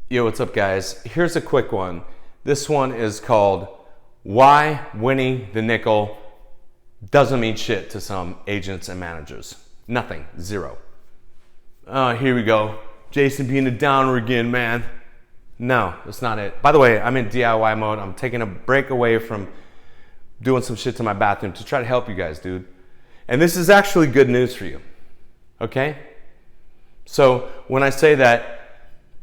Yo, what's up, guys? Here's a quick one. This one is called Why Winning the Nickel Doesn't Mean Shit to Some Agents and Managers. Nothing. Zero. Here we go. Jason being a downer again, man. No, that's not it. By the way, I'm in DIY mode. I'm taking a break away from doing some shit to my bathroom to try to help you guys, dude. And this is actually good news for you. Okay? So when I say that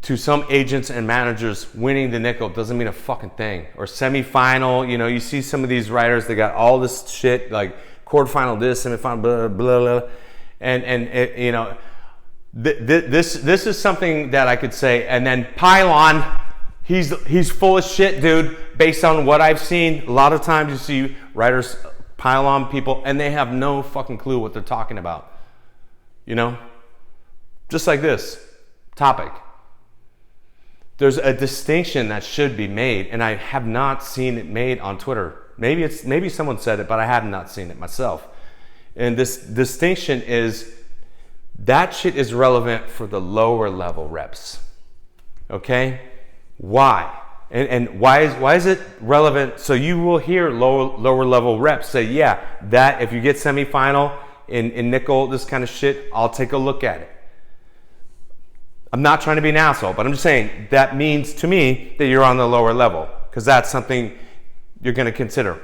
to some agents and managers, winning the nickel doesn't mean a fucking thing. Or semifinal, you know, you see some of these writers, they got all this shit like quarterfinal this, semifinal, blah, blah, blah. And it, you know, this is something that I could say. And then Pylon, he's full of shit, dude. Based on what I've seen, a lot of times you see writers pile on people and they have no fucking clue what they're talking about. You know? Just like this topic. There's a distinction that should be made, and I have not seen it made on Twitter. Maybe someone said it, but I have not seen it myself. And this distinction is that shit is relevant for the lower level reps. Okay? Why? And why is it relevant? So you will hear lower level reps say, yeah, that if you get semifinal in nickel, this kind of shit, I'll take a look at it. I'm not trying to be an asshole, but I'm just saying that means to me that you're on the lower level because that's something you're going to consider.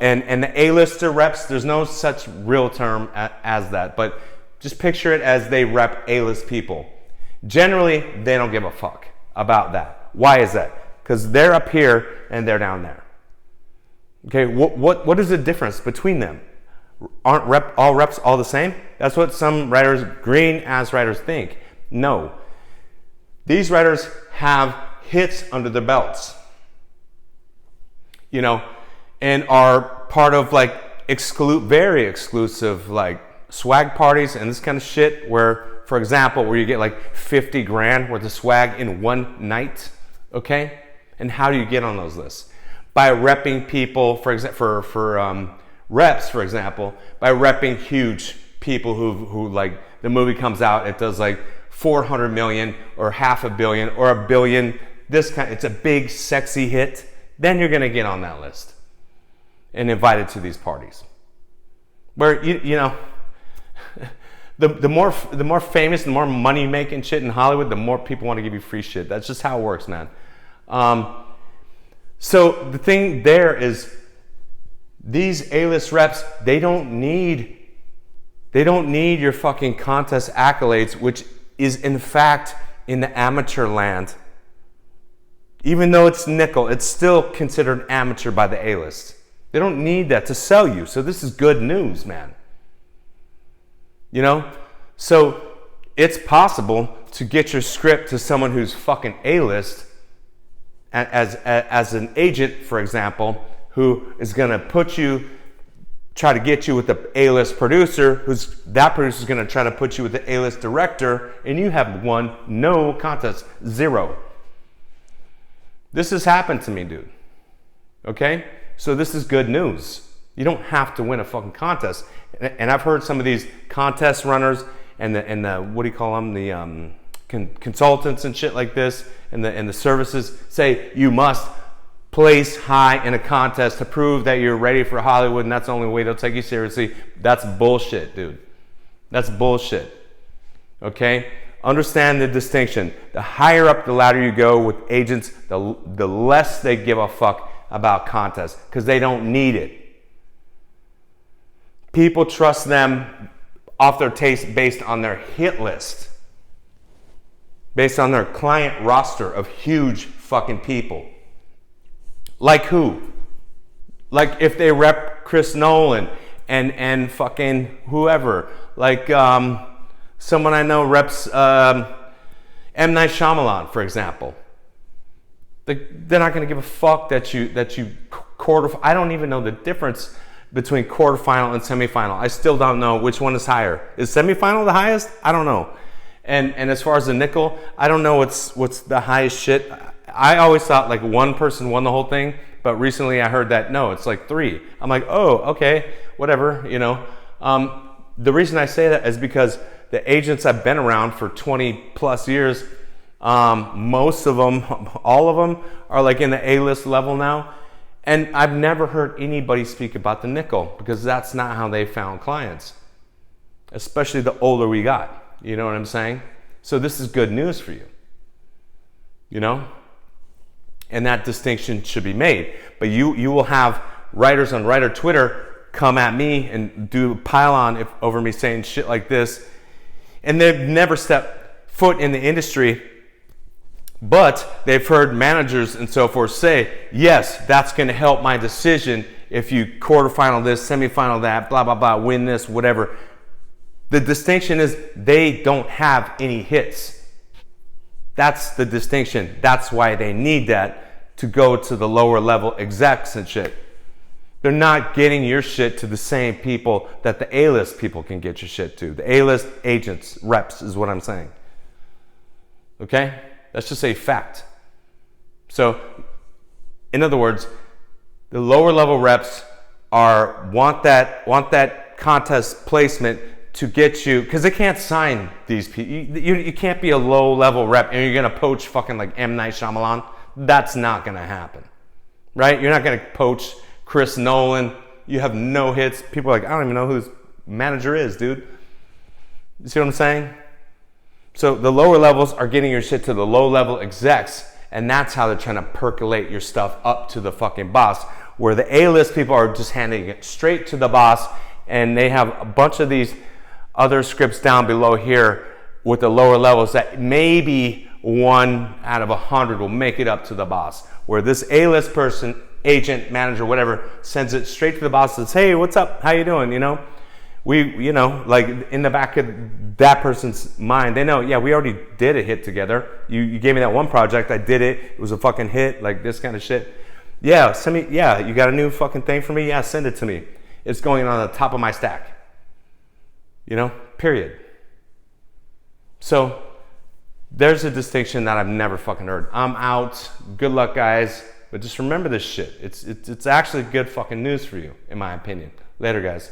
And the A-lister reps, there's no such real term as that, but just picture it as they rep A-list people. Generally, they don't give a fuck about that. Why is that? Because they're up here and they're down there. Okay, what is the difference between them? Aren't all reps all the same? That's what some writers, green-ass writers, think. No. These writers have hits under their belts, you know, and are part of like very exclusive like swag parties and this kind of shit where, for example, where you get like 50 grand worth of swag in one night, okay? And how do you get on those lists? By repping people, for reps, for example, by repping huge people who like the movie comes out, it does like 400 million or $500 million or $1 billion, it's a big sexy hit, then you're gonna get on that list and invited to these parties. Where you know, the more famous, the more money making shit in Hollywood, the more people want to give you free shit. That's just how it works, man. So the thing there is these A-list reps, they don't need your fucking contest accolades, which is in fact in the amateur land. Even though it's nickel, it's still considered amateur by the A-list. They don't need that to sell you. So this is good news, man. You know? So it's possible to get your script to someone who's fucking A-list as an agent, for example, who is gonna try to get you with the A-list producer, that producer's gonna try to put you with the A-list director, and you have won no contest, zero. This has happened to me, dude. Okay? So this is good news. You don't have to win a fucking contest. And I've heard some of these contest runners and the what do you call them? The consultants and shit like this, and the services say you must place high in a contest to prove that you're ready for Hollywood and that's the only way they'll take you seriously. That's bullshit, dude. That's bullshit. Okay? Understand the distinction. The higher up the ladder you go with agents, the less they give a fuck about contests because they don't need it. People trust them off their taste based on their hit list, based on their client roster of huge fucking people. Like who? Like if they rep Chris Nolan and fucking whoever. Like someone I know reps M. Night Shyamalan, for example. They're not gonna give a fuck that you quarter. I don't even know the difference between quarterfinal and semifinal. I still don't know which one is higher. Is semifinal the highest? I don't know. And as far as the nickel, I don't know what's the highest shit. I always thought like one person won the whole thing, but recently I heard that no, it's like 3. I'm like, oh, okay, whatever, you know. The reason I say that is because the agents I've been around for 20 plus years, Most of them, all of them are like in the A-list level now. And I've never heard anybody speak about the nickel because that's not how they found clients, especially the older we got. You know what I'm saying? So this is good news for you, you know? And that distinction should be made. But you will have writers on writer Twitter come at me and do pile on over me saying shit like this. And they've never stepped foot in the industry, but they've heard managers and so forth say, yes, that's going to help my decision if you quarterfinal this, semifinal that, blah, blah, blah, win this, whatever. The distinction is they don't have any hits. That's the distinction. That's why they need that to go to the lower level execs and shit. They're not getting your shit to the same people that the A-list people can get your shit to. The A-list agents, reps is what I'm saying. Okay? That's just a fact. So, in other words, the lower level reps want that contest placement to get you, because they can't sign these people. You can't be a low level rep and you're gonna poach fucking like M. Night Shyamalan. That's not gonna happen, right? You're not gonna poach Chris Nolan. You have no hits. People are like, I don't even know who this manager is, dude. You see what I'm saying? So the lower levels are getting your shit to the low level execs, and that's how they're trying to percolate your stuff up to the fucking boss, where the A-list people are just handing it straight to the boss, and they have a bunch of these other scripts down below here with the lower levels that maybe 1 out of 100 will make it up to the boss, where this A-list person, agent, manager, whatever, sends it straight to the boss and says, hey, what's up? How you doing? You know? Like in the back of that person's mind, they know, yeah, we already did a hit together. You gave me that one project, I did it. It was a fucking hit, like this kind of shit. Yeah, send me, yeah, you got a new fucking thing for me? Yeah, send it to me. It's going on the top of my stack. You know, period. So there's a distinction that I've never fucking heard. I'm out. Good luck, guys. But just remember this shit. It's actually good fucking news for you, in my opinion. Later, guys.